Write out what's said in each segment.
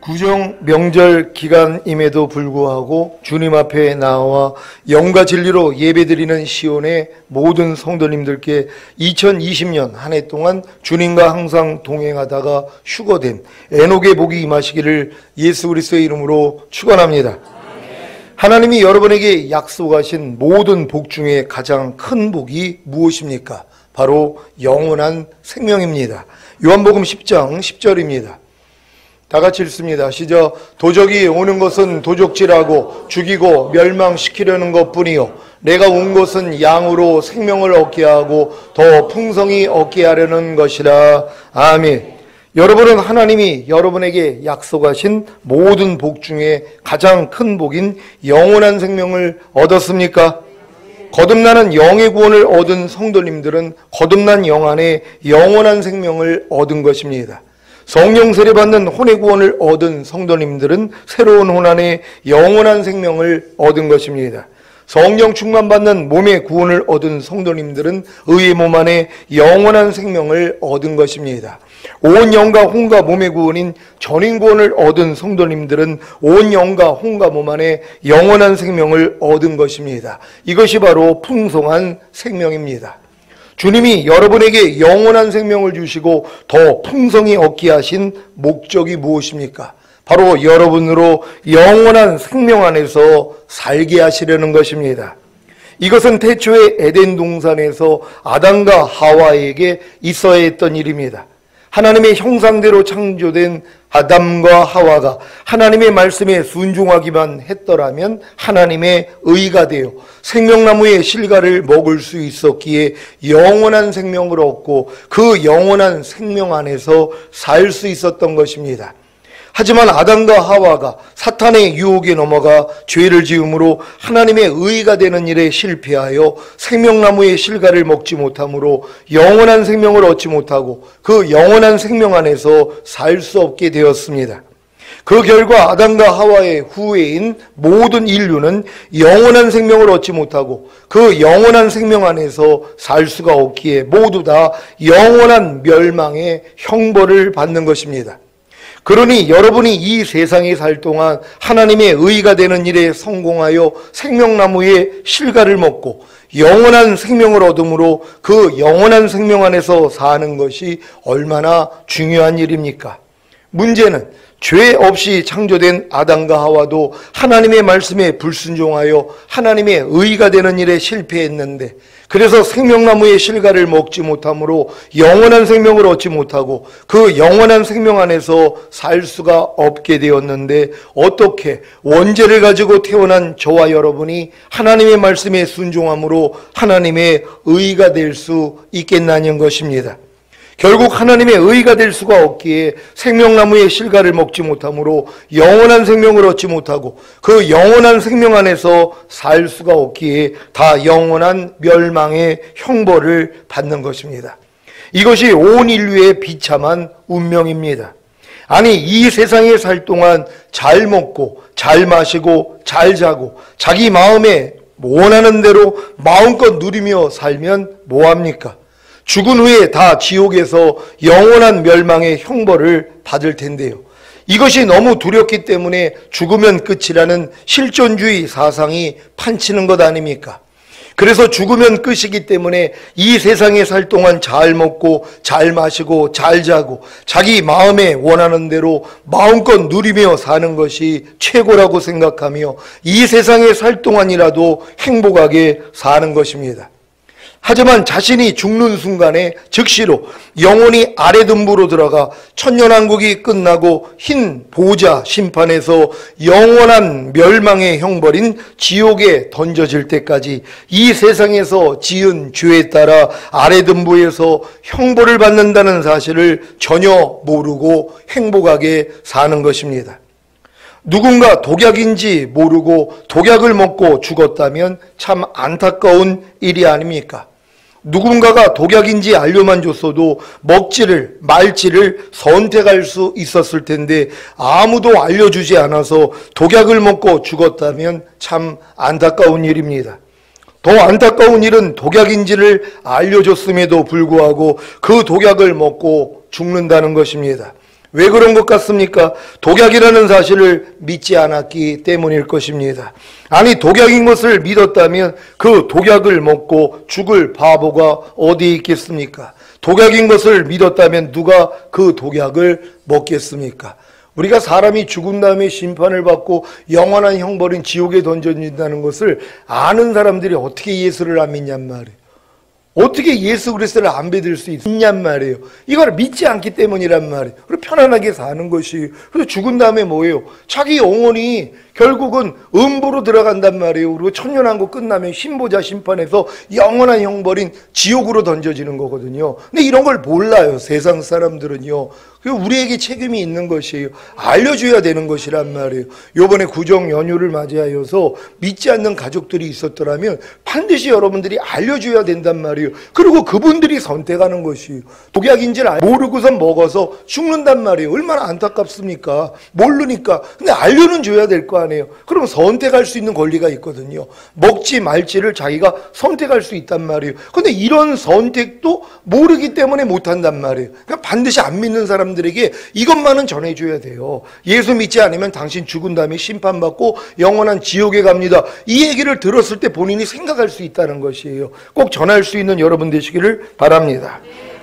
구정 명절 기간임에도 불구하고 주님 앞에 나와 영과 진리로 예배드리는 시온의 모든 성도님들께 2020년 한 해 동안 주님과 항상 동행하다가 휴거된 에녹의 복이 임하시기를 예수 그리스도의 이름으로 축원합니다. 하나님이 여러분에게 약속하신 모든 복 중에 가장 큰 복이 무엇입니까? 바로 영원한 생명입니다. 요한복음 10장 10절입니다. 다 같이 읽습니다. 시작. 도적이 오는 것은 도적질하고 죽이고 멸망시키려는 것뿐이요 내가 온 것은 양으로 생명을 얻게 하고 더 풍성히 얻게 하려는 것이라. 아멘. 여러분은 하나님이 여러분에게 약속하신 모든 복 중에 가장 큰 복인 영원한 생명을 얻었습니까? 거듭나는 영의 구원을 얻은 성도님들은 거듭난 영 안에 영원한 생명을 얻은 것입니다. 성령 세례 받는 혼의 구원을 얻은 성도님들은 새로운 혼 안에 영원한 생명을 얻은 것입니다. 성령 충만 받는 몸의 구원을 얻은 성도님들은 의의 몸 안에 영원한 생명을 얻은 것입니다. 온 영과 혼과 몸의 구원인 전인 구원을 얻은 성도님들은 온 영과 혼과 몸 안에 영원한 생명을 얻은 것입니다. 이것이 바로 풍성한 생명입니다. 주님이 여러분에게 영원한 생명을 주시고 더 풍성히 얻게 하신 목적이 무엇입니까? 바로 여러분으로 영원한 생명 안에서 살게 하시려는 것입니다. 이것은 태초의 에덴 동산에서 아담과 하와에게 있어야 했던 일입니다. 하나님의 형상대로 창조된 아담과 하와가 하나님의 말씀에 순종하기만 했더라면 하나님의 의가 되어 생명나무의 실과를 먹을 수 있었기에 영원한 생명을 얻고 그 영원한 생명 안에서 살 수 있었던 것입니다. 하지만 아담과 하와가 사탄의 유혹에 넘어가 죄를 지음으로 하나님의 의가 되는 일에 실패하여 생명나무의 실과를 먹지 못함으로 영원한 생명을 얻지 못하고 그 영원한 생명 안에서 살 수 없게 되었습니다. 그 결과 아담과 하와의 후예인 모든 인류는 영원한 생명을 얻지 못하고 그 영원한 생명 안에서 살 수가 없기에 모두 다 영원한 멸망의 형벌을 받는 것입니다. 그러니 여러분이 이 세상에 살 동안 하나님의 의가 되는 일에 성공하여 생명나무의 실과를 먹고 영원한 생명을 얻음으로 그 영원한 생명 안에서 사는 것이 얼마나 중요한 일입니까? 문제는 죄 없이 창조된 아담과 하와도 하나님의 말씀에 불순종하여 하나님의 의가 되는 일에 실패했는데 그래서 생명나무의 실과를 먹지 못함으로 영원한 생명을 얻지 못하고 그 영원한 생명 안에서 살 수가 없게 되었는데 어떻게 원죄를 가지고 태어난 저와 여러분이 하나님의 말씀에 순종함으로 하나님의 의가 될 수 있겠나는 것입니다. 결국 하나님의 의가 될 수가 없기에 생명나무의 실과를 먹지 못함으로 영원한 생명을 얻지 못하고 그 영원한 생명 안에서 살 수가 없기에 다 영원한 멸망의 형벌을 받는 것입니다. 이것이 온 인류의 비참한 운명입니다. 아니 이 세상에 살 동안 잘 먹고 잘 마시고 잘 자고 자기 마음에 원하는 대로 마음껏 누리며 살면 뭐합니까? 죽은 후에 다 지옥에서 영원한 멸망의 형벌을 받을 텐데요. 이것이 너무 두렵기 때문에 죽으면 끝이라는 실존주의 사상이 판치는 것 아닙니까? 그래서 죽으면 끝이기 때문에 이 세상에 살 동안 잘 먹고 잘 마시고 잘 자고 자기 마음에 원하는 대로 마음껏 누리며 사는 것이 최고라고 생각하며 이 세상에 살 동안이라도 행복하게 사는 것입니다. 하지만 자신이 죽는 순간에 즉시로 영혼이 아래등부로 들어가 천년왕국이 끝나고 흰 보좌 심판에서 영원한 멸망의 형벌인 지옥에 던져질 때까지 이 세상에서 지은 죄에 따라 아래등부에서 형벌을 받는다는 사실을 전혀 모르고 행복하게 사는 것입니다. 누군가 독약인지 모르고 독약을 먹고 죽었다면 참 안타까운 일이 아닙니까? 누군가가 독약인지 알려만 줬어도 먹지를 말지를 선택할 수 있었을 텐데 아무도 알려주지 않아서 독약을 먹고 죽었다면 참 안타까운 일입니다. 더 안타까운 일은 독약인지를 알려줬음에도 불구하고 그 독약을 먹고 죽는다는 것입니다. 왜 그런 것 같습니까? 독약이라는 사실을 믿지 않았기 때문일 것입니다. 아니, 독약인 것을 믿었다면 그 독약을 먹고 죽을 바보가 어디 있겠습니까? 독약인 것을 믿었다면 누가 그 독약을 먹겠습니까? 우리가 사람이 죽은 다음에 심판을 받고 영원한 형벌인 지옥에 던져진다는 것을 아는 사람들이 어떻게 예수를 안 믿냔 말이에요. 어떻게 예수 그리스도를 안 믿을 수 있냔 말이에요. 이걸 믿지 않기 때문이란 말이에요. 그리고 편안하게 사는 것이. 그래서 죽은 다음에 뭐예요? 자기 영혼이 결국은 음부로 들어간단 말이에요. 그리고 천년왕국 끝나면 신보자 심판에서 영원한 형벌인 지옥으로 던져지는 거거든요. 근데 이런 걸 몰라요, 세상 사람들은요. 우리에게 책임이 있는 것이에요. 알려줘야 되는 것이란 말이에요. 요번에 구정 연휴를 맞이하여서 믿지 않는 가족들이 있었더라면 반드시 여러분들이 알려줘야 된단 말이에요. 그리고 그분들이 선택하는 것이에요. 독약인지를 모르고선 먹어서 죽는단 말이에요. 얼마나 안타깝습니까? 모르니까. 근데 알려는 줘야 될 거 아니에요. 그럼 선택할 수 있는 권리가 있거든요. 먹지 말지를 자기가 선택할 수 있단 말이에요. 근데 이런 선택도 모르기 때문에 못한단 말이에요. 그러니까 반드시 안 믿는 사람들에게 이것만은 전해줘야 돼요. 예수 믿지 않으면 당신 죽은 다음에 심판받고 영원한 지옥에 갑니다. 이 얘기를 들었을 때 본인이 생각할 수 있다는 것이에요. 꼭 전할 수 있는 여러분 되시기를 바랍니다.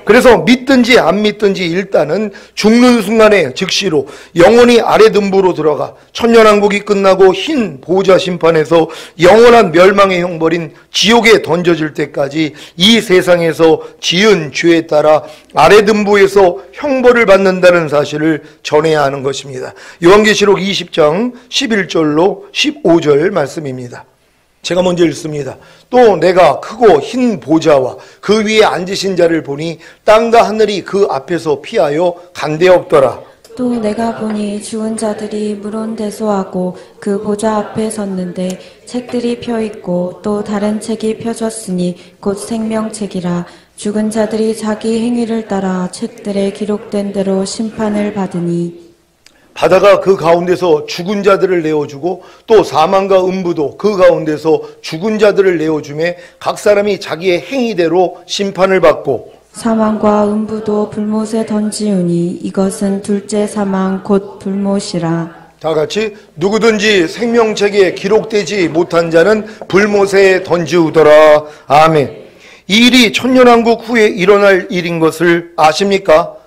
그래서 믿든지 안 믿든지 일단은 죽는 순간에 즉시로 영원히 아래등부로 들어가 천년왕국이 끝나고 흰 보좌 심판에서 영원한 멸망의 형벌인 지옥에 던져질 때까지 이 세상에서 지은 죄에 따라 아래등부에서 형벌을 받는다는 사실을 전해야 하는 것입니다. 요한계시록 20장 11절로 15절 말씀입니다. 제가 먼저 읽습니다. 또 내가 크고 흰 보좌와 그 위에 앉으신 자를 보니 땅과 하늘이 그 앞에서 피하여 간데없더라. 또 내가 보니 죽은 자들이 물온대소하고 그 보좌 앞에 섰는데 책들이 펴있고 또 다른 책이 펴졌으니 곧 생명책이라. 죽은 자들이 자기 행위를 따라 책들에 기록된 대로 심판을 받으니. 바다가 그 가운데서 죽은 자들을 내어주고 또 사망과 음부도 그 가운데서 죽은 자들을 내어주매 각 사람이 자기의 행위대로 심판을 받고 사망과 음부도 불못에 던지우니 이것은 둘째 사망 곧 불못이라. 다 같이 누구든지 생명책에 기록되지 못한 자는 불못에 던지우더라. 아멘. 이 일이 천년왕국 후에 일어날 일인 것을 아십니까?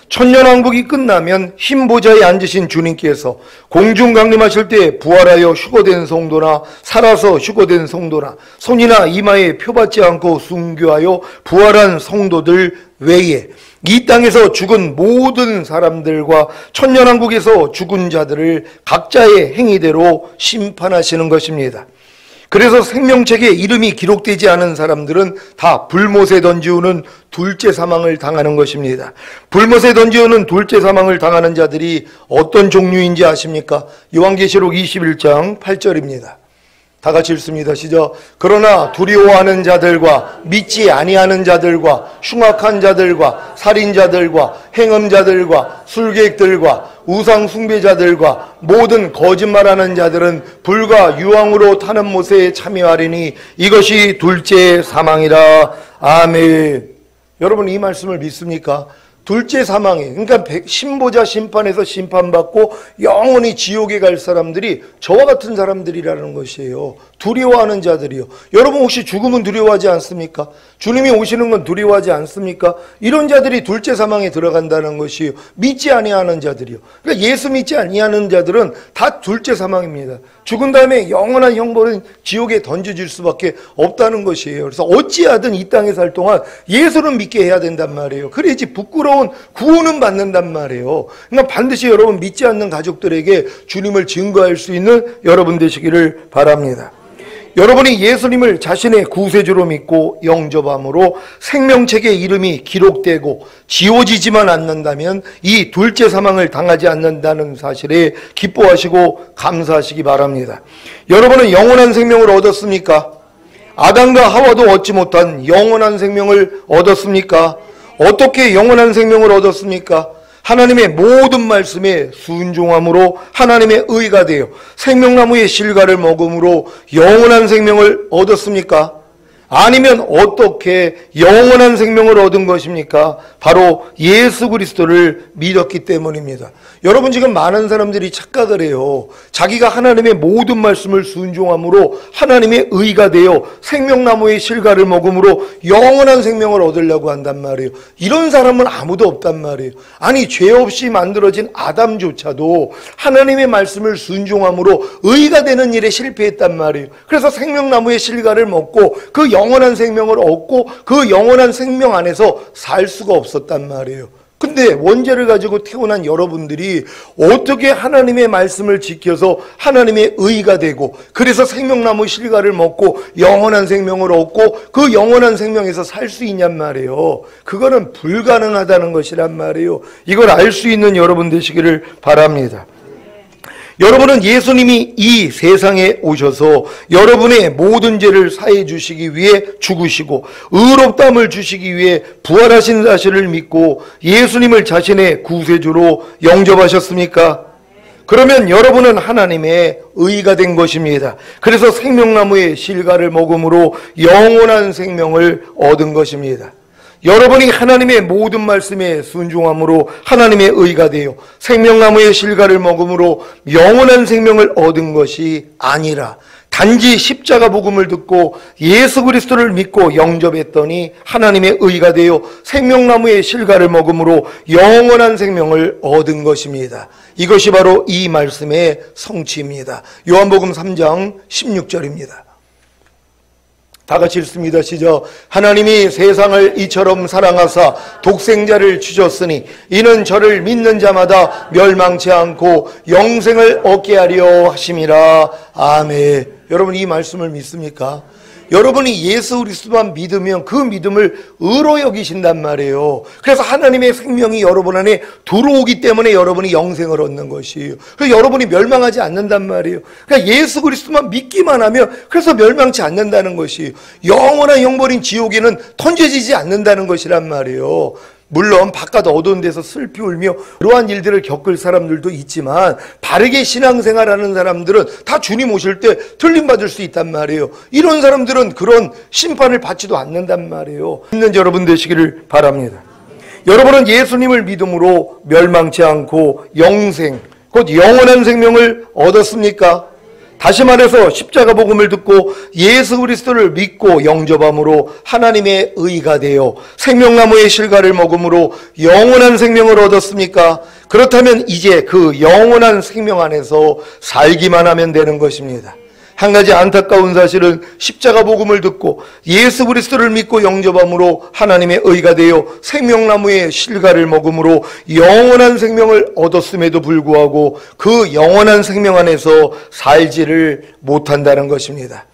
천년왕국이 끝나면 흰 보좌에 앉으신 주님께서 공중 강림하실 때 부활하여 휴거된 성도나 살아서 휴거된 성도나 손이나 이마에 표받지 않고 순교하여 부활한 성도들 외에 이 땅에서 죽은 모든 사람들과 천년왕국에서 죽은 자들을 각자의 행위대로 심판하시는 것입니다. 그래서 생명책에 이름이 기록되지 않은 사람들은 다 불못에 던지우는 둘째 사망을 당하는 것입니다. 불못에 던지우는 둘째 사망을 당하는 자들이 어떤 종류인지 아십니까? 요한계시록 21장 8절입니다. 다 같이 읽습니다. 시작. 그러나 두려워하는 자들과 믿지 아니하는 자들과 흉악한 자들과 살인자들과 행음자들과 술객들과 우상 숭배자들과 모든 거짓말하는 자들은 불과 유황으로 타는 못에 참여하리니 이것이 둘째 사망이라. 아멘. 여러분 이 말씀을 믿습니까? 둘째 사망에, 그러니까 신보자 심판에서 심판받고 영원히 지옥에 갈 사람들이 저와 같은 사람들이라는 것이에요. 두려워하는 자들이요. 여러분 혹시 죽음은 두려워하지 않습니까? 주님이 오시는 건 두려워하지 않습니까? 이런 자들이 둘째 사망에 들어간다는 것이요. 믿지 아니하는 자들이요. 그러니까 예수 믿지 아니하는 자들은 다 둘째 사망입니다. 죽은 다음에 영원한 형벌은 지옥에 던져질 수밖에 없다는 것이에요. 그래서 어찌하든 이 땅에 살 동안 예수는 믿게 해야 된단 말이에요. 그래야지 부끄러운 구원은 받는단 말이에요. 그러니까 반드시 여러분 믿지 않는 가족들에게 주님을 증거할 수 있는 여러분 되시기를 바랍니다. 여러분이 예수님을 자신의 구세주로 믿고 영접함으로 생명책에 이름이 기록되고 지워지지만 않는다면 이 둘째 사망을 당하지 않는다는 사실에 기뻐하시고 감사하시기 바랍니다. 여러분은 영원한 생명을 얻었습니까? 아담과 하와도 얻지 못한 영원한 생명을 얻었습니까? 어떻게 영원한 생명을 얻었습니까? 하나님의 모든 말씀에 순종함으로 하나님의 의가 되어 생명나무의 실과를 먹음으로 영원한 생명을 얻었습니까? 아니면 어떻게 영원한 생명을 얻은 것입니까? 바로 예수 그리스도를 믿었기 때문입니다. 여러분, 지금 많은 사람들이 착각을 해요. 자기가 하나님의 모든 말씀을 순종함으로 하나님의 의가 되어 생명나무의 실과를 먹음으로 영원한 생명을 얻으려고 한단 말이에요. 이런 사람은 아무도 없단 말이에요. 아니, 죄 없이 만들어진 아담조차도 하나님의 말씀을 순종함으로 의가 되는 일에 실패했단 말이에요. 그래서 생명나무의 실과를 먹고 그 영원한 생명을 얻고 그 영원한 생명 안에서 살 수가 없었단 말이에요. 근데 원죄를 가지고 태어난 여러분들이 어떻게 하나님의 말씀을 지켜서 하나님의 의가 되고 그래서 생명나무 실과를 먹고 영원한 생명을 얻고 그 영원한 생명에서 살 수 있냔 말이에요. 그거는 불가능하다는 것이란 말이에요. 이걸 알 수 있는 여러분 되시기를 바랍니다. 여러분은 예수님이 이 세상에 오셔서 여러분의 모든 죄를 사해 주시기 위해 죽으시고 의롭다함을 주시기 위해 부활하신 사실을 믿고 예수님을 자신의 구세주로 영접하셨습니까? 그러면 여러분은 하나님의 의가 된 것입니다. 그래서 생명나무의 실과를 먹음으로 영원한 생명을 얻은 것입니다. 여러분이 하나님의 모든 말씀에 순종함으로 하나님의 의가 되어 생명나무의 실과를 먹음으로 영원한 생명을 얻은 것이 아니라 단지 십자가 복음을 듣고 예수 그리스도를 믿고 영접했더니 하나님의 의가 되어 생명나무의 실과를 먹음으로 영원한 생명을 얻은 것입니다. 이것이 바로 이 말씀의 성취입니다. 요한복음 3장 16절입니다. 다 같이 읽습니다. 시작. 하나님이 세상을 이처럼 사랑하사 독생자를 주셨으니 이는 저를 믿는 자마다 멸망치 않고 영생을 얻게 하려 하심이라. 아멘. 여러분, 이 말씀을 믿습니까? 여러분이 예수 그리스도만 믿으면 그 믿음을 의로 여기신단 말이에요. 그래서 하나님의 생명이 여러분 안에 들어오기 때문에 여러분이 영생을 얻는 것이에요. 그래서 여러분이 멸망하지 않는단 말이에요. 그러니까 예수 그리스도만 믿기만 하면 그래서 멸망치 않는다는 것이에요. 영원한 영벌인 지옥에는 던져지지 않는다는 것이란 말이에요. 물론 바깥 어두운 데서 슬피 울며 그러한 일들을 겪을 사람들도 있지만 바르게 신앙생활하는 사람들은 다 주님 오실 때 틀림받을 수 있단 말이에요. 이런 사람들은 그런 심판을 받지도 않는단 말이에요. 믿는 여러분 되시기를 바랍니다. 여러분은 예수님을 믿음으로 멸망치 않고 영생, 곧 영원한 생명을 얻었습니까? 다시 말해서 십자가 복음을 듣고 예수 그리스도를 믿고 영접함으로 하나님의 의가 되어 생명나무의 실과를 먹음으로 영원한 생명을 얻었습니까? 그렇다면 이제 그 영원한 생명 안에서 살기만 하면 되는 것입니다. 한 가지 안타까운 사실은 십자가 복음을 듣고 예수 그리스도를 믿고 영접함으로 하나님의 의가 되어 생명나무의 실과를 먹음으로 영원한 생명을 얻었음에도 불구하고 그 영원한 생명 안에서 살지를 못한다는 것입니다.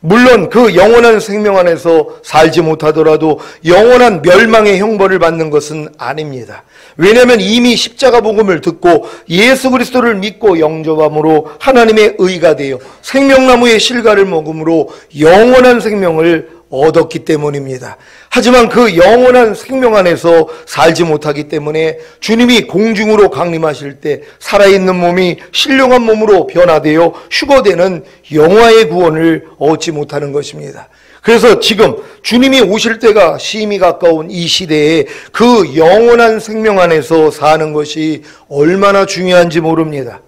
물론 그 영원한 생명 안에서 살지 못하더라도 영원한 멸망의 형벌을 받는 것은 아닙니다. 왜냐하면 이미 십자가 복음을 듣고 예수 그리스도를 믿고 영접함으로 하나님의 의가 되어 생명나무의 실과를 먹음으로 영원한 생명을 얻었기 때문입니다. 하지만 그 영원한 생명 안에서 살지 못하기 때문에 주님이 공중으로 강림하실 때 살아있는 몸이 신령한 몸으로 변화되어 휴거되는 영화의 구원을 얻지 못하는 것입니다. 그래서 지금 주님이 오실 때가 심히 가까운 이 시대에 그 영원한 생명 안에서 사는 것이 얼마나 중요한지 모릅니다.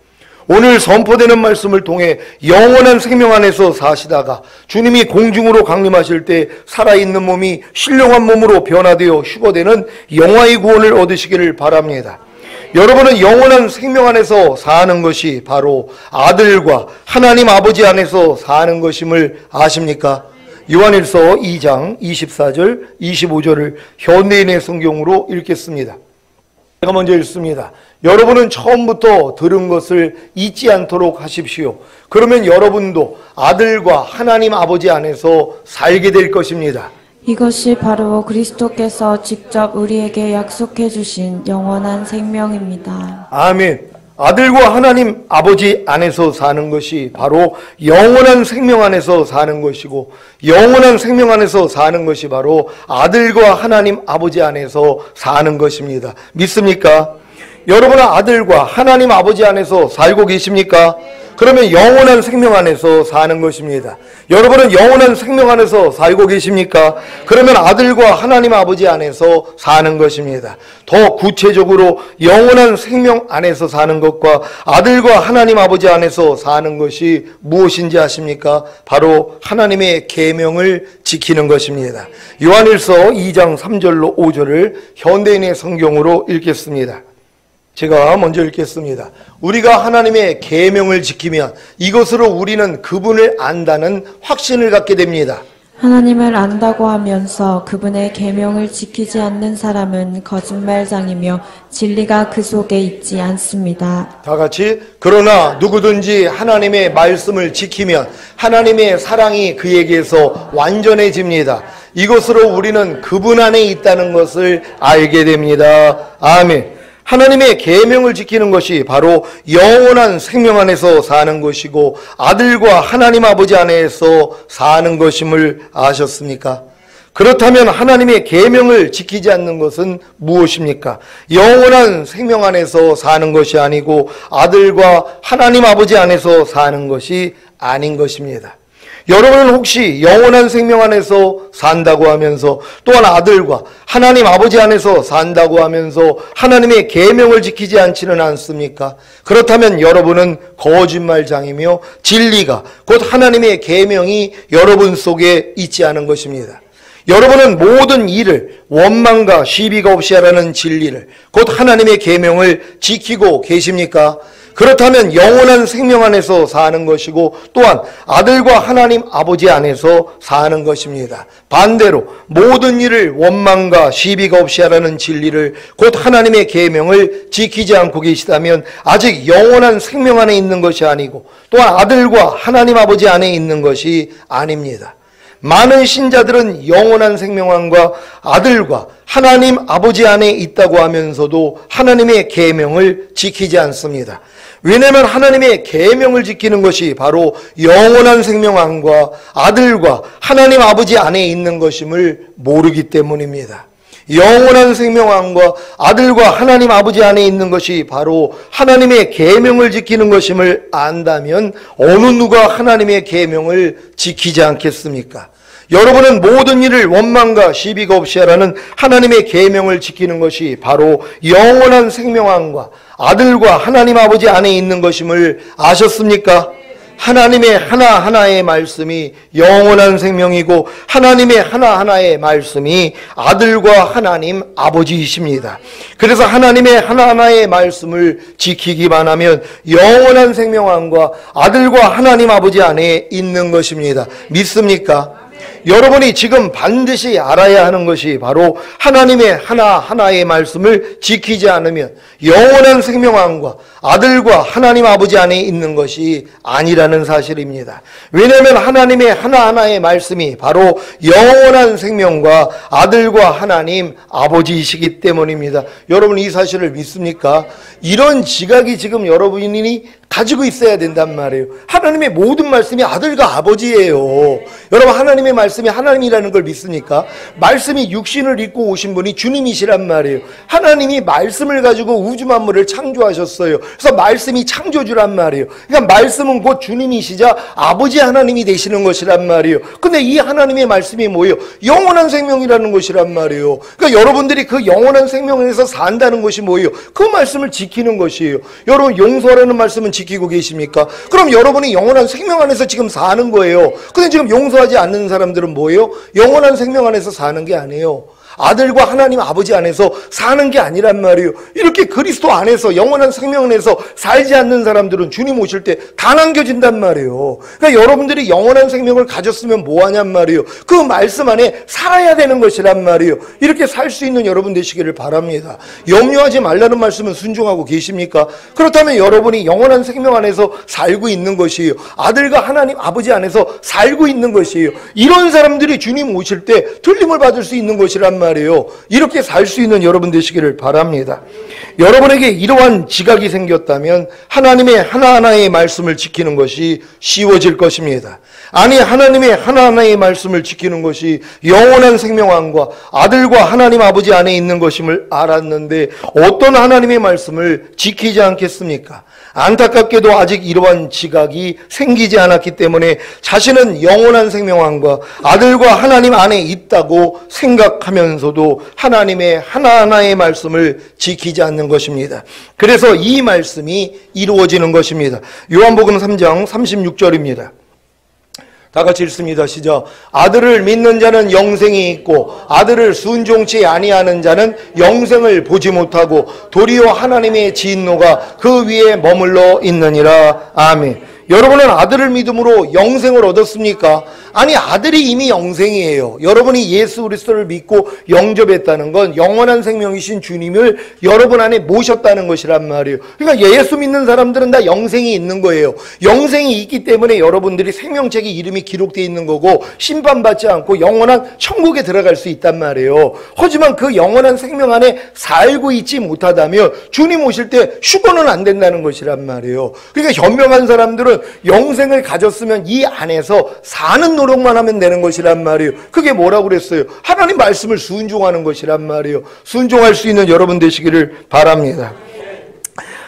오늘 선포되는 말씀을 통해 영원한 생명 안에서 사시다가 주님이 공중으로 강림하실 때 살아있는 몸이 신령한 몸으로 변화되어 휴거되는 영화의 구원을 얻으시기를 바랍니다. 여러분은 영원한 생명 안에서 사는 것이 바로 아들과 하나님 아버지 안에서 사는 것임을 아십니까? 요한일서 2장 24절 25절을 현대인의 성경으로 읽겠습니다. 제가 먼저 읽습니다. 여러분은 처음부터 들은 것을 잊지 않도록 하십시오. 그러면 여러분도 아들과 하나님 아버지 안에서 살게 될 것입니다. 이것이 바로 그리스도께서 직접 우리에게 약속해 주신 영원한 생명입니다. 아멘. 아들과 하나님 아버지 안에서 사는 것이 바로 영원한 생명 안에서 사는 것이고 영원한 생명 안에서 사는 것이 바로 아들과 하나님 아버지 안에서 사는 것입니다. 믿습니까? 여러분은 아들과 하나님 아버지 안에서 살고 계십니까? 그러면 영원한 생명 안에서 사는 것입니다. 여러분은 영원한 생명 안에서 살고 계십니까? 그러면 아들과 하나님 아버지 안에서 사는 것입니다. 더 구체적으로 영원한 생명 안에서 사는 것과 아들과 하나님 아버지 안에서 사는 것이 무엇인지 아십니까? 바로 하나님의 계명을 지키는 것입니다. 요한일서 2장 3절로 5절을 현대인의 성경으로 읽겠습니다. 제가 먼저 읽겠습니다. 우리가 하나님의 계명을 지키면 이것으로 우리는 그분을 안다는 확신을 갖게 됩니다. 하나님을 안다고 하면서 그분의 계명을 지키지 않는 사람은 거짓말장이며 진리가 그 속에 있지 않습니다. 다 같이 그러나 누구든지 하나님의 말씀을 지키면 하나님의 사랑이 그에게서 완전해집니다. 이것으로 우리는 그분 안에 있다는 것을 알게 됩니다. 아멘. 하나님의 계명을 지키는 것이 바로 영원한 생명 안에서 사는 것이고 아들과 하나님 아버지 안에서 사는 것임을 아셨습니까? 그렇다면 하나님의 계명을 지키지 않는 것은 무엇입니까? 영원한 생명 안에서 사는 것이 아니고 아들과 하나님 아버지 안에서 사는 것이 아닌 것입니다. 여러분은 혹시 영원한 생명 안에서 산다고 하면서 또한 아들과 하나님 아버지 안에서 산다고 하면서 하나님의 계명을 지키지 않지는 않습니까? 그렇다면 여러분은 거짓말장이며 진리가 곧 하나님의 계명이 여러분 속에 있지 않은 것입니다. 여러분은 모든 일을 원망과 시비가 없이 하라는 진리를 곧 하나님의 계명을 지키고 계십니까? 그렇다면 영원한 생명 안에서 사는 것이고 또한 아들과 하나님 아버지 안에서 사는 것입니다. 반대로 모든 일을 원망과 시비가 없이 하라는 진리를 곧 하나님의 계명을 지키지 않고 계시다면 아직 영원한 생명 안에 있는 것이 아니고 또한 아들과 하나님 아버지 안에 있는 것이 아닙니다. 많은 신자들은 영원한 생명안과 아들과 하나님 아버지 안에 있다고 하면서도 하나님의 계명을 지키지 않습니다. 왜냐하면 하나님의 계명을 지키는 것이 바로 영원한 생명안과 아들과 하나님 아버지 안에 있는 것임을 모르기 때문입니다. 영원한 생명안과 아들과 하나님 아버지 안에 있는 것이 바로 하나님의 계명을 지키는 것임을 안다면 어느 누가 하나님의 계명을 지키지 않겠습니까? 여러분은 모든 일을 원망과 시비가 없이 하라는 하나님의 계명을 지키는 것이 바로 영원한 생명안과 아들과 하나님 아버지 안에 있는 것임을 아셨습니까? 하나님의 하나하나의 말씀이 영원한 생명이고 하나님의 하나하나의 말씀이 아들과 하나님 아버지이십니다. 그래서 하나님의 하나하나의 말씀을 지키기만 하면 영원한 생명안과 아들과 하나님 아버지 안에 있는 것입니다. 믿습니까? 여러분이 지금 반드시 알아야 하는 것이 바로 하나님의 하나하나의 말씀을 지키지 않으면 영원한 생명안과 아들과 하나님 아버지 안에 있는 것이 아니라는 사실입니다. 왜냐하면 하나님의 하나하나의 말씀이 바로 영원한 생명과 아들과 하나님 아버지이시기 때문입니다. 여러분 이 사실을 믿습니까? 이런 지각이 지금 여러분이 가지고 있어야 된단 말이에요. 하나님의 모든 말씀이 아들과 아버지예요. 여러분 하나님의 말씀이 하나님이라는 걸 믿습니까? 말씀이 육신을 입고 오신 분이 주님이시란 말이에요. 하나님이 말씀을 가지고 우주 만물을 창조하셨어요. 그래서 말씀이 창조주란 말이에요. 그러니까 말씀은 곧 주님이시자 아버지 하나님이 되시는 것이란 말이에요. 근데 이 하나님의 말씀이 뭐예요? 영원한 생명이라는 것이란 말이에요. 그러니까 여러분들이 그 영원한 생명에서 산다는 것이 뭐예요? 그 말씀을 지키는 것이에요. 여러분 용서하라는 말씀은 지키고 계십니까? 그럼 여러분이 영원한 생명 안에서 지금 사는 거예요. 근데 지금 용서하지 않는 사람들은 뭐예요? 영원한 생명 안에서 사는 게 아니에요. 아들과 하나님 아버지 안에서 사는 게 아니란 말이에요. 이렇게 그리스도 안에서 영원한 생명 안에서 살지 않는 사람들은 주님 오실 때 다 남겨진단 말이에요. 그러니까 여러분들이 영원한 생명을 가졌으면 뭐하냔 말이에요. 그 말씀 안에 살아야 되는 것이란 말이에요. 이렇게 살 수 있는 여러분 되시기를 바랍니다. 염려하지 말라는 말씀은 순종하고 계십니까? 그렇다면 여러분이 영원한 생명 안에서 살고 있는 것이에요. 아들과 하나님 아버지 안에서 살고 있는 것이에요. 이런 사람들이 주님 오실 때 틀림을 받을 수 있는 것이란 말이에요. 이렇게 살 수 있는 여러분 되시기를 바랍니다. 여러분에게 이러한 지각이 생겼다면 하나님의 하나하나의 말씀을 지키는 것이 쉬워질 것입니다. 아니, 하나님의 하나하나의 말씀을 지키는 것이 영원한 생명왕과 아들과 하나님 아버지 안에 있는 것임을 알았는데 어떤 하나님의 말씀을 지키지 않겠습니까? 안타깝게도 아직 이러한 지각이 생기지 않았기 때문에 자신은 영원한 생명왕과 아들과 하나님 안에 있다고 생각하면서도 하나님의 하나하나의 말씀을 지키지 않는 것입니다. 그래서 이 말씀이 이루어지는 것입니다. 요한복음 3장 36절입니다. 다 같이 읽습니다. 시작. 아들을 믿는 자는 영생이 있고 아들을 순종치 아니하는 자는 영생을 보지 못하고 도리어 하나님의 진노가 그 위에 머물러 있느니라. 아멘. 여러분은 아들을 믿음으로 영생을 얻었습니까? 아니, 아들이 이미 영생이에요. 여러분이 예수 그리스도를 믿고 영접했다는 건 영원한 생명이신 주님을 여러분 안에 모셨다는 것이란 말이에요. 그러니까 예수 믿는 사람들은 다 영생이 있는 거예요. 영생이 있기 때문에 여러분들이 생명책에 이름이 기록되어 있는 거고 심판받지 않고 영원한 천국에 들어갈 수 있단 말이에요. 하지만 그 영원한 생명 안에 살고 있지 못하다면 주님 오실 때 휴거는 안 된다는 것이란 말이에요. 그러니까 현명한 사람들은 영생을 가졌으면 이 안에서 사는 노력만 하면 되는 것이란 말이에요. 그게 뭐라고 그랬어요? 하나님 말씀을 순종하는 것이란 말이에요. 순종할 수 있는 여러분 되시기를 바랍니다.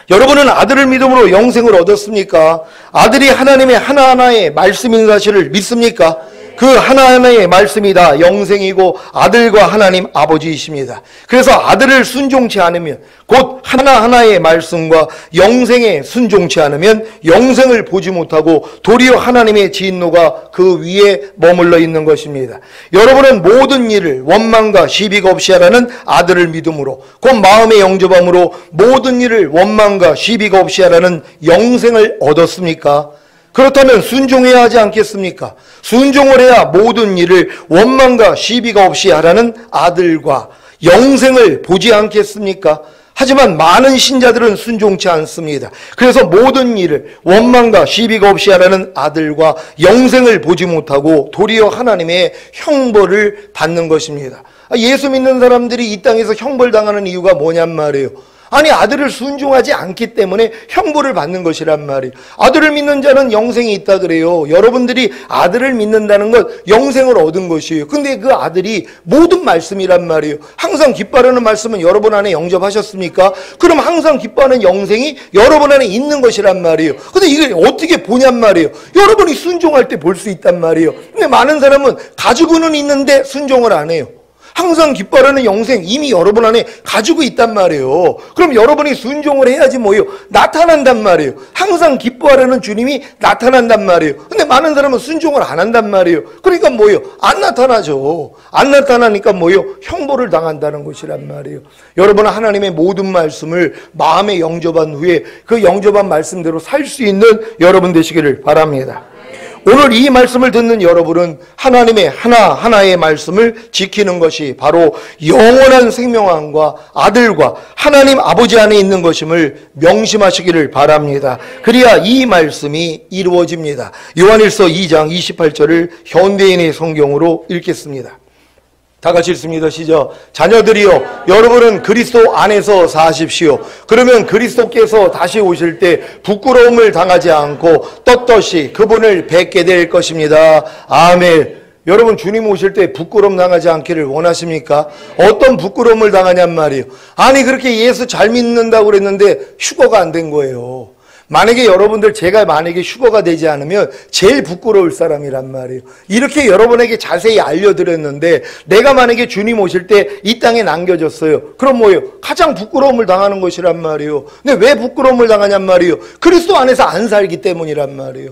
여러분은 아들을 믿음으로 영생을 얻었습니까? 아들이 하나님의 하나하나의 말씀인 사실을 믿습니까? 그 하나하나의 말씀이 다 영생이고 아들과 하나님 아버지이십니다. 그래서 아들을 순종치 않으면, 곧 하나하나의 말씀과 영생에 순종치 않으면 영생을 보지 못하고 도리어 하나님의 진노가 그 위에 머물러 있는 것입니다. 여러분은 모든 일을 원망과 시비가 없이 하라는 아들을 믿음으로, 곧 마음의 영접함으로 모든 일을 원망과 시비가 없이 하라는 영생을 얻었습니까? 그렇다면 순종해야 하지 않겠습니까? 순종을 해야 모든 일을 원망과 시비가 없이 하라는 아들과 영생을 보지 않겠습니까? 하지만 많은 신자들은 순종치 않습니다. 그래서 모든 일을 원망과 시비가 없이 하라는 아들과 영생을 보지 못하고 도리어 하나님의 형벌을 받는 것입니다. 예수 믿는 사람들이 이 땅에서 형벌당하는 이유가 뭐냔 말이에요. 아니, 아들을 순종하지 않기 때문에 형벌을 받는 것이란 말이에요. 아들을 믿는 자는 영생이 있다 그래요. 여러분들이 아들을 믿는다는 건 영생을 얻은 것이에요. 근데 그 아들이 모든 말씀이란 말이에요. 항상 기뻐하는 말씀은 여러분 안에 영접하셨습니까? 그럼 항상 기뻐하는 영생이 여러분 안에 있는 것이란 말이에요. 근데 이걸 어떻게 보냔 말이에요. 여러분이 순종할 때 볼 수 있단 말이에요. 근데 많은 사람은 가지고는 있는데 순종을 안 해요. 항상 기뻐하는 영생 이미 여러분 안에 가지고 있단 말이에요. 그럼 여러분이 순종을 해야지 뭐예요? 나타난단 말이에요. 항상 기뻐하는 주님이 나타난단 말이에요. 근데 많은 사람은 순종을 안 한단 말이에요. 그러니까 뭐예요? 안 나타나죠. 안 나타나니까 뭐예요? 형벌을 당한다는 것이란 말이에요. 여러분은 하나님의 모든 말씀을 마음에 영접한 후에 그 영접한 말씀대로 살 수 있는 여러분 되시기를 바랍니다. 오늘 이 말씀을 듣는 여러분은 하나님의 하나하나의 말씀을 지키는 것이 바로 영원한 생명왕과 아들과 하나님 아버지 안에 있는 것임을 명심하시기를 바랍니다. 그래야 이 말씀이 이루어집니다. 요한일서 2장 28절을 현대인의 성경으로 읽겠습니다. 다 같이 읽습니다. 시작. 자녀들이여, 여러분은 그리스도 안에서 사십시오. 그러면 그리스도께서 다시 오실 때 부끄러움을 당하지 않고 떳떳이 그분을 뵙게 될 것입니다. 아멘. 여러분, 주님 오실 때 부끄러움 당하지 않기를 원하십니까? 어떤 부끄러움을 당하냔 말이에요. 아니, 그렇게 예수 잘 믿는다고 그랬는데 휴거가 안 된 거예요. 만약에 여러분들, 제가 만약에 휴거가 되지 않으면 제일 부끄러울 사람이란 말이에요. 이렇게 여러분에게 자세히 알려드렸는데 내가 만약에 주님 오실 때 이 땅에 남겨졌어요. 그럼 뭐예요? 가장 부끄러움을 당하는 것이란 말이에요. 근데 왜 부끄러움을 당하냔 말이에요. 그리스도 안에서 안 살기 때문이란 말이에요.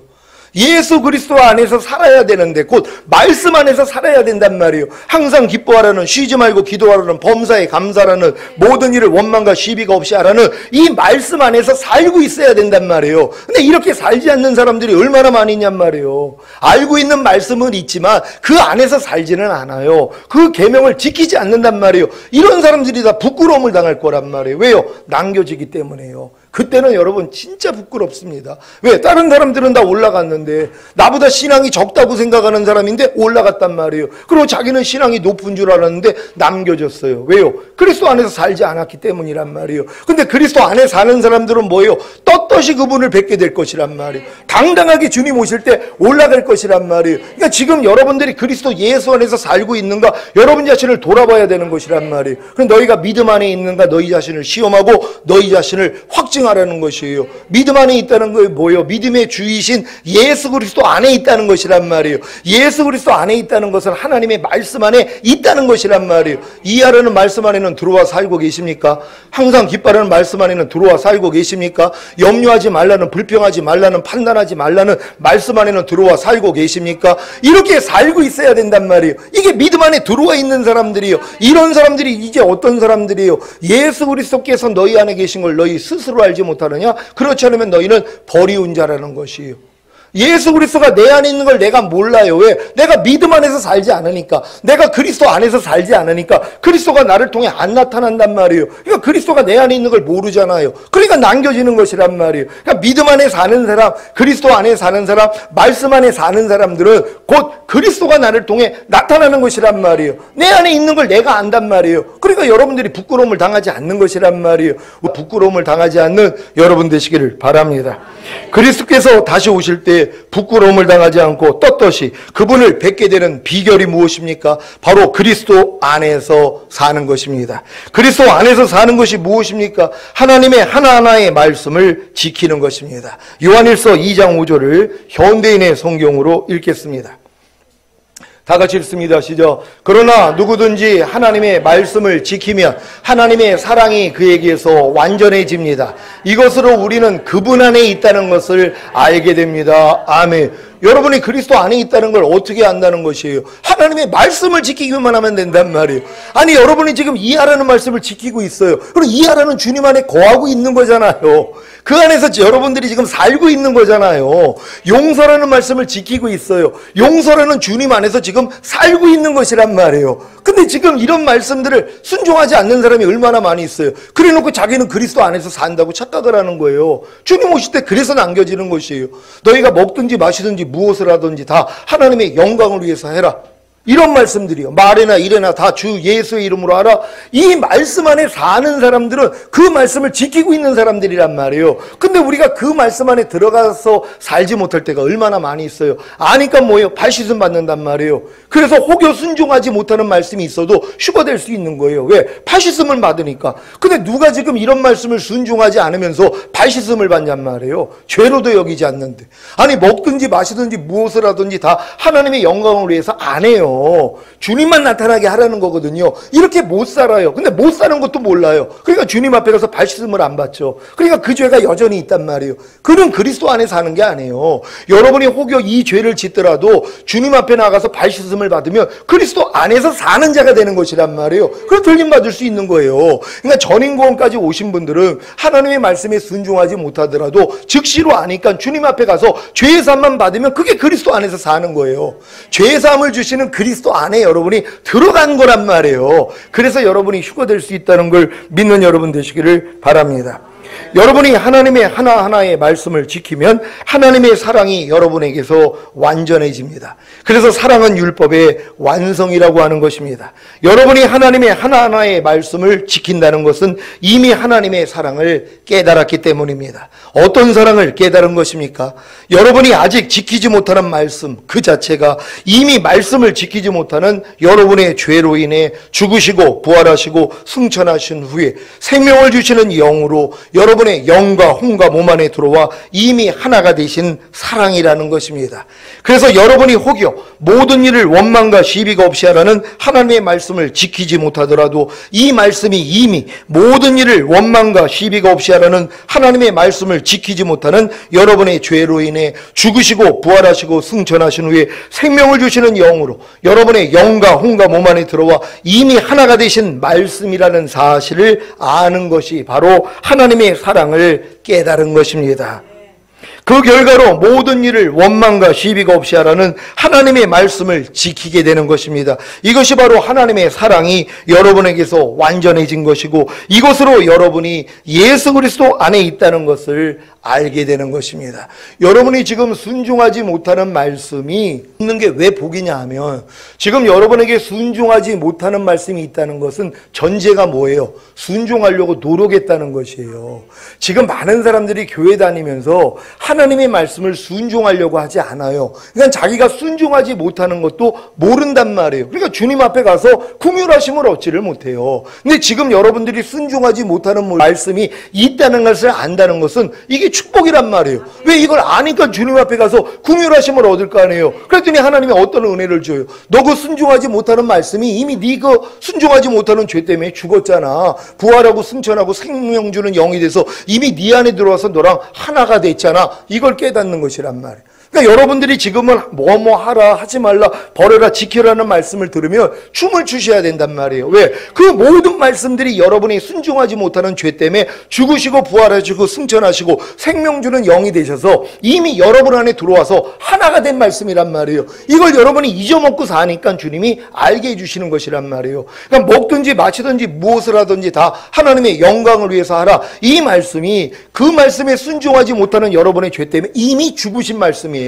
예수 그리스도 안에서 살아야 되는데, 곧 말씀 안에서 살아야 된단 말이에요. 항상 기뻐하라는, 쉬지 말고 기도하라는, 범사에 감사하라는, 모든 일을 원망과 시비가 없이 하라는 이 말씀 안에서 살고 있어야 된단 말이에요. 근데 이렇게 살지 않는 사람들이 얼마나 많이 있냔 말이에요. 알고 있는 말씀은 있지만 그 안에서 살지는 않아요. 그 계명을 지키지 않는단 말이에요. 이런 사람들이 다 부끄러움을 당할 거란 말이에요. 왜요? 남겨지기 때문에요. 그때는 여러분 진짜 부끄럽습니다. 왜? 다른 사람들은 다 올라갔는데 나보다 신앙이 적다고 생각하는 사람인데 올라갔단 말이에요. 그리고 자기는 신앙이 높은 줄 알았는데 남겨졌어요. 왜요? 그리스도 안에서 살지 않았기 때문이란 말이에요. 근데 그리스도 안에 사는 사람들은 뭐예요? 떳떳이 그분을 뵙게 될 것이란 말이에요. 당당하게 주님 오실 때 올라갈 것이란 말이에요. 그러니까 지금 여러분들이 그리스도 예수 안에서 살고 있는가, 여러분 자신을 돌아봐야 되는 것이란 말이에요. 그럼 너희가 믿음 안에 있는가, 너희 자신을 시험하고 너희 자신을 확증하라는 것이에요. 믿음 안에 있다는 게 뭐예요? 믿음의 주이신 예수 그리스도 안에 있다는 것이란 말이에요. 예수 그리스도 안에 있다는 것은 하나님의 말씀 안에 있다는 것이란 말이에요. 이해하려는 말씀 안에는 들어와 살고 계십니까? 항상 기뻐하는 말씀 안에는 들어와 살고 계십니까? 염려하지 말라는, 불평하지 말라는, 판단하지 말라는 말씀 안에는 들어와 살고 계십니까? 이렇게 살고 있어야 된단 말이에요. 이게 믿음 안에 들어와 있는 사람들이에요. 이런 사람들이 이제 어떤 사람들이에요? 예수 그리스도께서 너희 안에 계신 걸 너희 스스로 알지 못하느냐? 그렇지 않으면 너희는 버리운 자라는 것이에요. 예수 그리스도가 내 안에 있는 걸 내가 몰라요. 왜? 내가 믿음 안에서 살지 않으니까. 내가 그리스도 안에서 살지 않으니까 그리스도가 나를 통해 안 나타난단 말이에요. 그러니까 그리스도가 내 안에 있는 걸 모르잖아요. 그러니까 남겨지는 것이란 말이에요. 그러니까 믿음 안에 사는 사람, 그리스도 안에 사는 사람, 말씀 안에 사는 사람들은 곧 그리스도가 나를 통해 나타나는 것이란 말이에요. 내 안에 있는 걸 내가 안단 말이에요. 그러니까 여러분들이 부끄러움을 당하지 않는 것이란 말이에요. 부끄러움을 당하지 않는 여러분 되시기를 바랍니다. 그리스도께서 다시 오실 때 부끄러움을 당하지 않고 떳떳이 그분을 뵙게 되는 비결이 무엇입니까? 바로 그리스도 안에서 사는 것입니다. 그리스도 안에서 사는 것이 무엇입니까? 하나님의 하나하나의 말씀을 지키는 것입니다. 요한일서 2장 5절을 현대인의 성경으로 읽겠습니다. 다 같이 읽습니다. 시작. 그러나 누구든지 하나님의 말씀을 지키면 하나님의 사랑이 그에게서 완전해집니다. 이것으로 우리는 그분 안에 있다는 것을 알게 됩니다. 아멘. 여러분이 그리스도 안에 있다는 걸 어떻게 안다는 것이에요? 하나님의 말씀을 지키기만 하면 된단 말이에요. 아니 여러분이 지금 이해하라는 말씀을 지키고 있어요. 그리고 이해하라는 주님 안에 거하고 있는 거잖아요. 그 안에서 여러분들이 지금 살고 있는 거잖아요. 용서라는 말씀을 지키고 있어요. 용서라는 주님 안에서 지금 살고 있는 것이란 말이에요. 근데 지금 이런 말씀들을 순종하지 않는 사람이 얼마나 많이 있어요. 그래놓고 자기는 그리스도 안에서 산다고 착각을 하는 거예요. 주님 오실 때 그래서 남겨지는 것이에요. 너희가 먹든지 마시든지 무엇을 하든지 다 하나님의 영광을 위해서 해라. 이런 말씀들이요. 말이나 일이나 다 주 예수의 이름으로 하라. 이 말씀 안에 사는 사람들은 그 말씀을 지키고 있는 사람들이란 말이에요. 근데 우리가 그 말씀 안에 들어가서 살지 못할 때가 얼마나 많이 있어요. 아니까 뭐예요? 발시즌 받는단 말이에요. 그래서 혹여 순종하지 못하는 말씀이 있어도 휴거될 수 있는 거예요. 왜? 발시즘을 받으니까. 근데 누가 지금 이런 말씀을 순종하지 않으면서 발시즘을 받냔 말이에요. 죄로도 여기지 않는데. 아니 먹든지 마시든지 무엇을 하든지 다 하나님의 영광을 위해서 안 해요. 주님만 나타나게 하라는 거거든요. 이렇게 못 살아요. 근데 못 사는 것도 몰라요. 그러니까 주님 앞에 가서 발씻음을 안 받죠. 그러니까 그 죄가 여전히 있단 말이에요. 그는 그리스도 안에 사는 게 아니에요. 여러분이 혹여 이 죄를 짓더라도 주님 앞에 나가서 발씻음을 받으면 그리스도 안에서 사는 자가 되는 것이란 말이에요. 그럼 들림 받을 수 있는 거예요. 그러니까 전인구원까지 오신 분들은 하나님의 말씀에 순종하지 못하더라도 즉시로 아니까 주님 앞에 가서 죄사함만 받으면 그게 그리스도 안에서 사는 거예요. 죄사함을 주시는 그리스도 안에 여러분이 들어간 거란 말이에요. 그래서 여러분이 휴거될 수 있다는 걸 믿는 여러분 되시기를 바랍니다. 여러분이 하나님의 하나하나의 말씀을 지키면 하나님의 사랑이 여러분에게서 완전해집니다. 그래서 사랑은 율법의 완성이라고 하는 것입니다. 여러분이 하나님의 하나하나의 말씀을 지킨다는 것은 이미 하나님의 사랑을 깨달았기 때문입니다. 어떤 사랑을 깨달은 것입니까? 여러분이 아직 지키지 못하는 말씀 그 자체가 이미 말씀을 지키지 못하는 여러분의 죄로 인해 죽으시고 부활하시고 승천하신 후에 생명을 주시는 영으로 여러분의 영과 혼과 몸 안에 들어와 이미 하나가 되신 사랑이라는 것입니다. 그래서 여러분이 혹여 모든 일을 원망과 시비가 없이 하라는 하나님의 말씀을 지키지 못하더라도 이 말씀이 이미 모든 일을 원망과 시비가 없이 하라는 하나님의 말씀을 지키지 못하는 여러분의 죄로 인해 죽으시고 부활하시고 승천하신 후에 생명을 주시는 영으로 여러분의 영과 혼과 몸 안에 들어와 이미 하나가 되신 말씀이라는 사실을 아는 것이 바로 하나님의 사랑을 깨달은 것입니다. 그 결과로 모든 일을 원망과 시비가 없이 하라는 하나님의 말씀을 지키게 되는 것입니다. 이것이 바로 하나님의 사랑이 여러분에게서 완전해진 것이고, 이것으로 여러분이 예수 그리스도 안에 있다는 것을 알게 되는 것입니다. 여러분이 지금 순종하지 못하는 말씀이 있는 게 왜 복이냐 하면, 지금 여러분에게 순종하지 못하는 말씀이 있다는 것은 전제가 뭐예요? 순종하려고 노력했다는 것이에요. 지금 많은 사람들이 교회 다니면서 하나님의 말씀을 순종하려고 하지 않아요. 그러니까 자기가 순종하지 못하는 것도 모른단 말이에요. 그러니까 주님 앞에 가서 긍휼하심을 얻지를 못해요. 근데 지금 여러분들이 순종하지 못하는 말씀이 있다는 것을 안다는 것은 이게 축복이란 말이에요. 왜 이걸 아니까 주님 앞에 가서 긍휼하심을 얻을 거 아니에요. 그랬더니 하나님이 어떤 은혜를 줘요? 너 그 순종하지 못하는 말씀이 이미 네 그 순종하지 못하는 죄 때문에 죽었잖아. 부활하고 승천하고 생명 주는 영이 돼서 이미 네 안에 들어와서 너랑 하나가 됐잖아. 이걸 깨닫는 것이란 말이에요. 그러니까 여러분들이 지금은 뭐뭐 하라, 하지 말라, 버려라, 지켜라는 말씀을 들으면 춤을 추셔야 된단 말이에요. 왜? 그 모든 말씀들이 여러분이 순종하지 못하는 죄 때문에 죽으시고 부활하시고 승천하시고 생명 주는 영이 되셔서 이미 여러분 안에 들어와서 하나가 된 말씀이란 말이에요. 이걸 여러분이 잊어먹고 사니까 주님이 알게 해주시는 것이란 말이에요. 그러니까 먹든지 마시든지 무엇을 하든지 다 하나님의 영광을 위해서 하라. 이 말씀이 그 말씀에 순종하지 못하는 여러분의 죄 때문에 이미 죽으신 말씀이에요.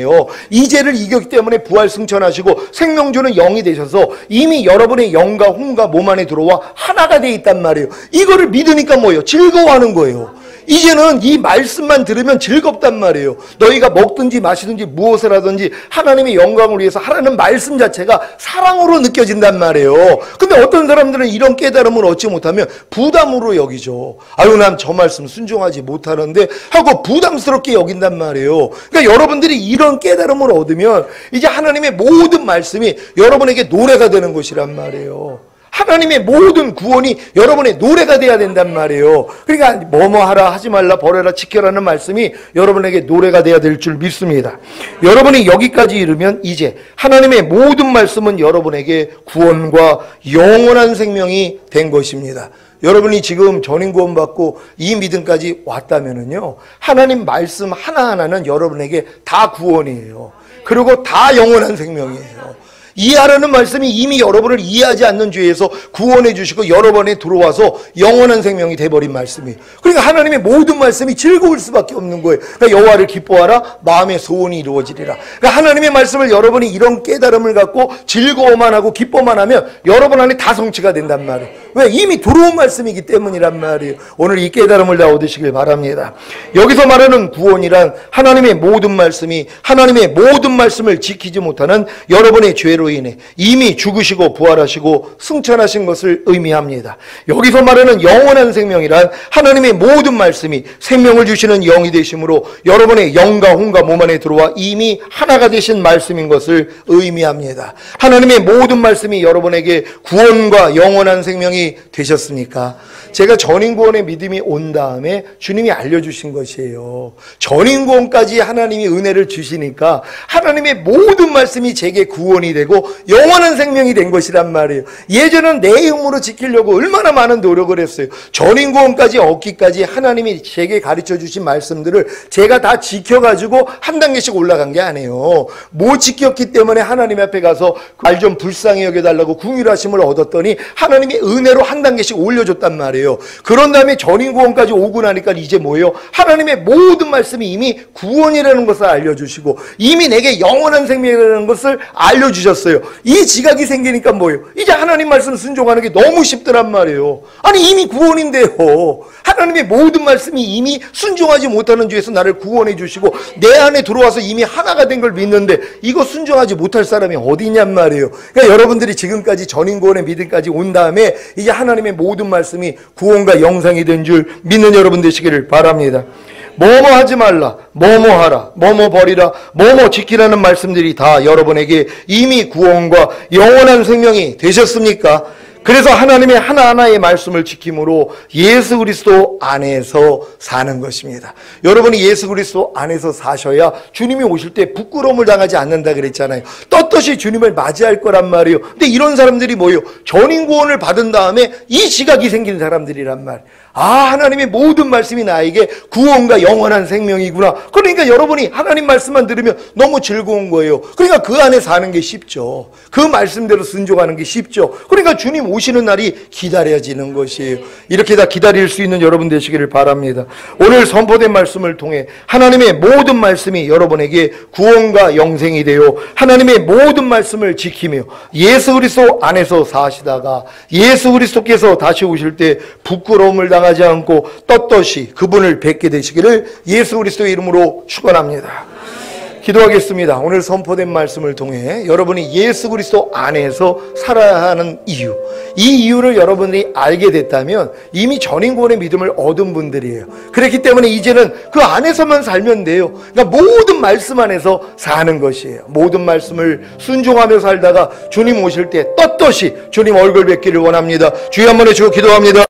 이 죄를 이겼기 때문에 부활 승천하시고 생명 주는 영이 되셔서 이미 여러분의 영과 혼과 몸 안에 들어와 하나가 돼 있단 말이에요. 이거를 믿으니까 뭐예요? 즐거워하는 거예요. 이제는 이 말씀만 들으면 즐겁단 말이에요. 너희가 먹든지 마시든지 무엇을 하든지 하나님의 영광을 위해서 하라는 말씀 자체가 사랑으로 느껴진단 말이에요. 근데 어떤 사람들은 이런 깨달음을 얻지 못하면 부담으로 여기죠. 아유, 난 저 말씀 순종하지 못하는데 하고 부담스럽게 여긴단 말이에요. 그러니까 여러분들이 이런 깨달음을 얻으면 이제 하나님의 모든 말씀이 여러분에게 노래가 되는 것이란 말이에요. 하나님의 모든 구원이 여러분의 노래가 돼야 된단 말이에요. 그러니까 뭐뭐 하라, 하지 말라, 버려라, 지켜라는 말씀이 여러분에게 노래가 돼야 될 줄 믿습니다. 여러분이 여기까지 이르면 이제 하나님의 모든 말씀은 여러분에게 구원과 영원한 생명이 된 것입니다. 여러분이 지금 전인 구원 받고 이 믿음까지 왔다면은요, 하나님 말씀 하나하나는 여러분에게 다 구원이에요. 그리고 다 영원한 생명이에요. 이해하라는 말씀이 이미 여러분을 이해하지 않는 죄에서 구원해 주시고 여러 번에 들어와서 영원한 생명이 돼버린 말씀이에요. 그러니까 하나님의 모든 말씀이 즐거울 수밖에 없는 거예요. 그러니까 여호와를 기뻐하라, 마음의 소원이 이루어지리라. 그러니까 하나님의 말씀을 여러분이 이런 깨달음을 갖고 즐거워만 하고 기뻐만 하면 여러분 안에 다 성취가 된단 말이에요. 왜? 이미 들어온 말씀이기 때문이란 말이에요. 오늘 이 깨달음을 다 얻으시길 바랍니다. 여기서 말하는 구원이란 하나님의 모든 말씀이 하나님의 모든 말씀을 지키지 못하는 여러분의 죄로 인해 이미 죽으시고 부활하시고 승천하신 것을 의미합니다. 여기서 말하는 영원한 생명이란 하나님의 모든 말씀이 생명을 주시는 영이 되심으로 여러분의 영과 혼과 몸 안에 들어와 이미 하나가 되신 말씀인 것을 의미합니다. 하나님의 모든 말씀이 여러분에게 구원과 영원한 생명이 되셨으니까 제가 전인구원의 믿음이 온 다음에 주님이 알려주신 것이에요. 전인구원까지 하나님이 은혜를 주시니까 하나님의 모든 말씀이 제게 구원이 되고 영원한 생명이 된 것이란 말이에요. 예전은 내 힘으로 지키려고 얼마나 많은 노력을 했어요. 전인구원까지 얻기까지 하나님이 제게 가르쳐 주신 말씀들을 제가 다 지켜가지고 한 단계씩 올라간 게 아니에요. 못 지켰기 때문에 하나님 앞에 가서 날 좀 불쌍히 여겨달라고 긍휼하심을 얻었더니 하나님이 은혜로 한 단계씩 올려줬단 말이에요. 그런 다음에 전인구원까지 오고 나니까 이제 뭐예요? 하나님의 모든 말씀이 이미 구원이라는 것을 알려주시고 이미 내게 영원한 생명이라는 것을 알려주셨어요. 이 지각이 생기니까 뭐예요? 이제 하나님 말씀 순종하는 게 너무 쉽더란 말이에요. 아니 이미 구원인데요. 하나님의 모든 말씀이 이미 순종하지 못하는 죄에서 나를 구원해 주시고 내 안에 들어와서 이미 하나가 된 걸 믿는데 이거 순종하지 못할 사람이 어디 있냔 말이에요. 그러니까 여러분들이 지금까지 전인구원의 믿음까지 온 다음에 이제 하나님의 모든 말씀이 구원과 영생이 된 줄 믿는 여러분 되시기를 바랍니다. 뭐뭐 하지 말라, 뭐뭐 하라, 뭐뭐 버리라, 뭐뭐 지키라는 말씀들이 다 여러분에게 이미 구원과 영원한 생명이 되셨습니까? 그래서 하나님의 하나하나의 말씀을 지킴으로 예수 그리스도 안에서 사는 것입니다. 여러분이 예수 그리스도 안에서 사셔야 주님이 오실 때 부끄러움을 당하지 않는다 그랬잖아요. 떳떳이 주님을 맞이할 거란 말이에요. 근데 이런 사람들이 뭐예요? 전인구원을 받은 다음에 이 지각이 생긴 사람들이란 말. 하나님의 모든 말씀이 나에게 구원과 영원한 생명이구나. 그러니까 여러분이 하나님 말씀만 들으면 너무 즐거운 거예요. 그러니까 그 안에 사는 게 쉽죠. 그 말씀대로 순종하는 게 쉽죠. 그러니까 주님 오시는 날이 기다려지는 것이에요. 이렇게 다 기다릴 수 있는 여러분 되시기를 바랍니다. 오늘 선포된 말씀을 통해 하나님의 모든 말씀이 여러분에게 구원과 영생이 되어 하나님의 모든 말씀을 지키며 예수 그리스도 안에서 사시다가 예수 그리스도께서 다시 오실 때 부끄러움을 당하지 않고 떳떳이 그분을 뵙게 되시기를 예수 그리스도의 이름으로 축원합니다. 기도하겠습니다. 오늘 선포된 말씀을 통해 여러분이 예수 그리스도 안에서 살아야 하는 이유, 이 이유를 여러분들이 알게 됐다면 이미 전인권의 믿음을 얻은 분들이에요. 그렇기 때문에 이제는 그 안에서만 살면 돼요. 그러니까 모든 말씀 안에서 사는 것이에요. 모든 말씀을 순종하며 살다가 주님 오실 때 떳떳이 주님 얼굴 뵙기를 원합니다. 주여 한번 해주고 기도합니다.